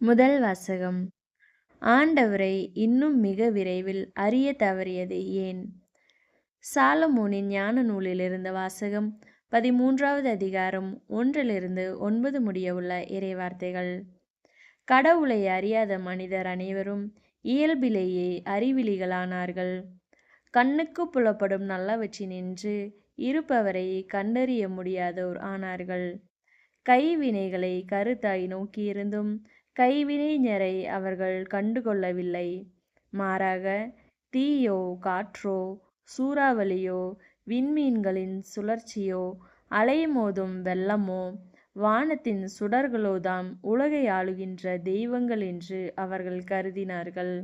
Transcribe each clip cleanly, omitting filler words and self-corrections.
முதல் வாசகம். ஆண்டவரை இன்னும் மிக விரைவில் அறிய தவறியது ஏன்? சாலமோனின் ஞான நூலிலிருந்த வாசகம். 13வது அதிகாரம் 1-9 முடிய உள்ள இறைவார்த்தைகள். கடவுளை அறியாத மனிதர் அனைவரும் இயல்பிலேயே அறிவிலிகளானார்கள். கண்ணுக்கு புலப்படும் நல்லவற்றினின்று இருப்பவரை கண்டறிய முடியாதோர் ஆனார்கள். கைவினைகளை கருத்தாய் நோக்கியிருந்தும் கைவினைஞரை அவர்கள் கண்டுகொள்ளவில்லை. மாறாக தீயோ, காற்றோ, சூறாவளியோ, விண்மீன்களின் சுழற்சியோ, அலைமோதும் வெள்ளமோ, வானத்தின் சுடர்களோதாம் உலகை ஆளுகின்ற தெய்வங்கள் என்று அவர்கள் கருதினார்கள்.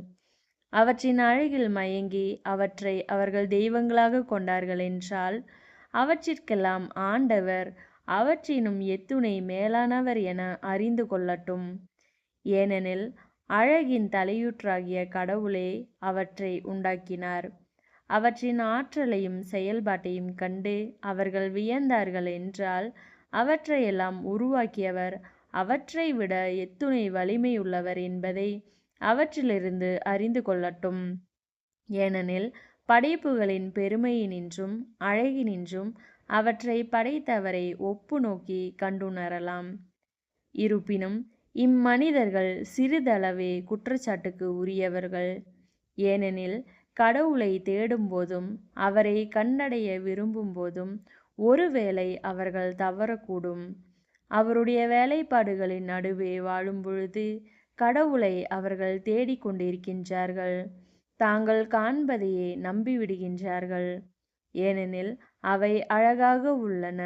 அவற்றின் அழகில் மயங்கி அவற்றை அவர்கள் தெய்வங்களாக கொண்டார்கள் என்றால், அவற்றிற்கெல்லாம் ஆண்டவர் அவற்றினும் எத்துணை மேலானவர் என அறிந்து கொள்ளட்டும். ஏனெனில் அழகின் தலையூற்றாகிய கடவுளே அவற்றை உண்டாக்கினார். அவற்றின் ஆற்றலையும் செயல்பாட்டையும் கண்டு அவர்கள் வியந்தார்கள் என்றால், அவற்றையெல்லாம் உருவாக்கியவர் அவற்றை விட எத்துணை வலிமையுள்ளவர் என்பதை அவற்றிலிருந்து அறிந்து கொள்ளட்டும். ஏனெனில் படைப்புகளின் பெருமையினின்றும் அழகினின்றும் அவற்றை படைத்தவரை ஒப்பு நோக்கி கண்டுணரலாம். இருப்பினும் இம்மனிதர்கள் சிறிதளவே குற்றச்சாட்டுக்கு உரியவர்கள். ஏனெனில் கடவுளை தேடும் போதும் அவரை கண்டடைய விரும்பும் போதும் ஒருவேளை அவர்கள் தவறக்கூடும். அவருடைய வேலைப்பாடுகளின் நடுவே வாழும் பொழுது கடவுளை அவர்கள் தேடிக்கொண்டிருக்கின்றார்கள். தாங்கள் காண்பதையே நம்பிவிடுகின்றார்கள். ஏனெனில் அவை அழகாக உள்ளன.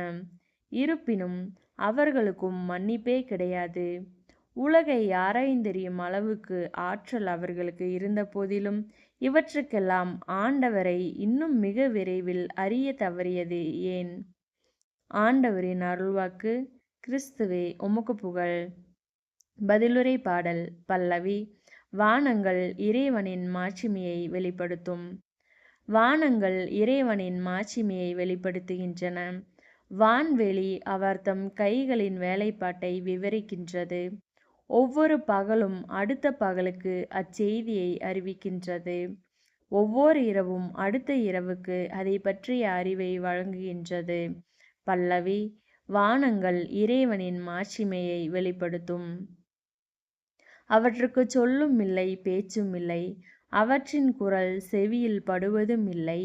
இருப்பினும் அவர்களுக்கும் மன்னிப்பே கிடையாது. உலகை ஆராய்ந்தறியும் அளவுக்கு ஆற்றல் அவர்களுக்கு இருந்த போதிலும் இவற்றுக்கெல்லாம் ஆண்டவரை இன்னும் மிக விரைவில் அறிய தவறியது ஏன்? ஆண்டவரின் அருள்வாக்கு. கிறிஸ்துவே உமக்கு புகழ். பதிலுரை பாடல். பல்லவி. வானங்கள் இறைவனின் மாட்சிமையை வெளிப்படுத்தும். வானங்கள் இறைவனின் மாட்சிமையை வெளிப்படுத்துகின்றன. வான்வெளி அவர் தம் கைகளின் வேலைப்பாட்டை விவரிக்கின்றது. ஒவ்வொரு பகலும் அடுத்த பகலுக்கு அச்செய்தியை அறிவிக்கின்றது. ஒவ்வொரு இரவும் அடுத்த இரவுக்கு அதை பற்றிய அறிவை வழங்குகின்றது. பல்லவி. வானங்கள் இறைவனின் மாட்சிமையை வெளிப்படுத்தும். அவற்றுக்கு சொல்லும் இல்லை, பேச்சும் இல்லை. அவற்றின் குரல் செவியில் படுவதும் இல்லை.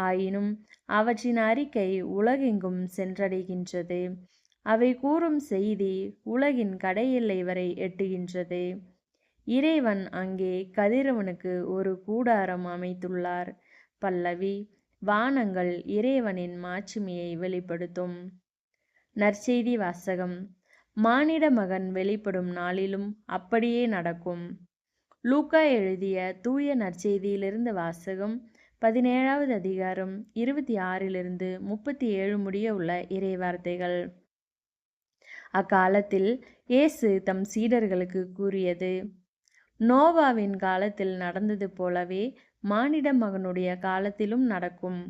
ஆயினும் அவற்றின் அறிக்கை உலகெங்கும் சென்றடைகின்றது. அவை கூறும் செய்தி உலகின் கடையெல்லை வரை எட்டுகின்றது. இறைவன் அங்கே கதிரவனுக்கு ஒரு கூடாரம் அமைத்துள்ளார். பல்லவி. வானங்கள் இறைவனின் மாட்சிமையை வெளிப்படுத்தும். நற்செய்தி வாசகம். மானிட மகன் வெளிப்படும் நாளிலும் அப்படியே நடக்கும். லூக்கா எழுதிய தூய நற்செய்தியிலிருந்து வாசகம். 17வது அதிகாரம் 26-37 முடிய உள்ள இறைவார்த்தைகள். அக்காலத்தில் இயேசு தம் சீடர்களுக்கு கூறியது: நோவாவின் காலத்தில் நடந்தது போலவே மானிட மகனுடைய காலத்திலும் நடக்கும்.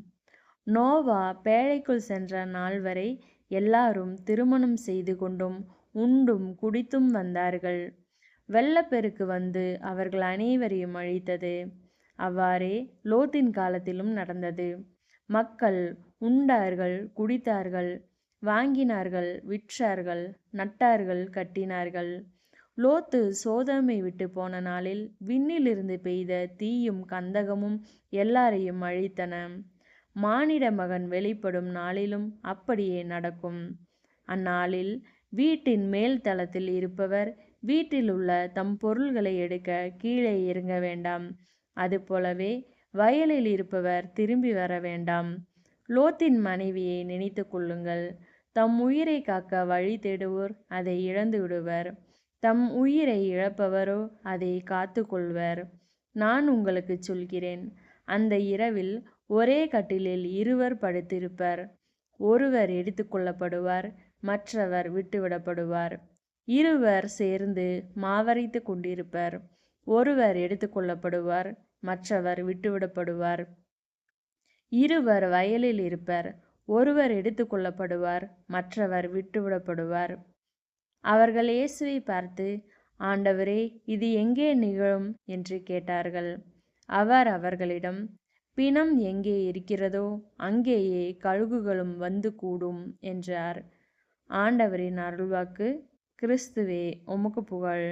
நோவா பேழைக்குள் சென்ற நாள் வரை எல்லாரும் திருமணம் செய்து கொண்டும் உண்டும் குடித்தும் வந்தார்கள். வெள்ளப்பெருக்கு வந்து அவர்கள் அனைவரையும் அழித்தது. அவ்வாறே லோத்தின் காலத்திலும் நடந்தது. மக்கள் உண்டார்கள், குடித்தார்கள், வாங்கினார்கள், விற்றார்கள், நட்டார்கள், கட்டினார்கள். லோத்து சோதோமை விட்டு போன நாளில் விண்ணிலிருந்து பெய்த தீயும் கந்தகமும் எல்லாரையும் அழித்தன. மானிட மகன் வெளிப்படும் நாளிலும் அப்படியே நடக்கும். அந்நாளில் வீட்டின் மேல் தளத்தில் இருப்பவர் வீட்டில் உள்ள தம் பொருள்களை எடுக்க கீழே இறங்க வேண்டாம். அதுபோலவே வயலில் இருப்பவர் திரும்பி வர வேண்டாம். லோத்தின் மனைவியை நினைத்து கொள்ளுங்கள். தம் உயிரை காக்க வழி தேடுவோர் அதை இழந்து விடுவர். தம் உயிரை இழப்பவரோ அதை காத்து கொள்வர். நான் உங்களுக்கு சொல்கிறேன், அந்த இரவில் ஒரே கட்டிலில் இருவர் படுத்திருப்பர். ஒருவர் எடுத்து கொள்ளப்படுவார், மற்றவர் விட்டுவிடப்படுவார். இருவர் சேர்ந்து மாவரைத்து கொண்டிருப்பர். ஒருவர் எடுத்து கொள்ளப்படுவார், மற்றவர் விட்டுவிடப்படுவார். இருவர் வயலில் இருப்பர். ஒருவர் எடுத்து கொள்ளப்படுவார், மற்றவர் விட்டுவிடப்படுவார். அவர்கள் இயேசுவை பார்த்து, ஆண்டவரே, இது எங்கே நிகழும் என்று கேட்டார்கள். அவர் அவர்களிடம், பிணம் எங்கே இருக்கிறதோ அங்கேயே கழுகுகளும் வந்து கூடும் என்றார். ஆண்டவரின் அருள்வாக்கு. கிறிஸ்துவே உமக்கு புகழ்.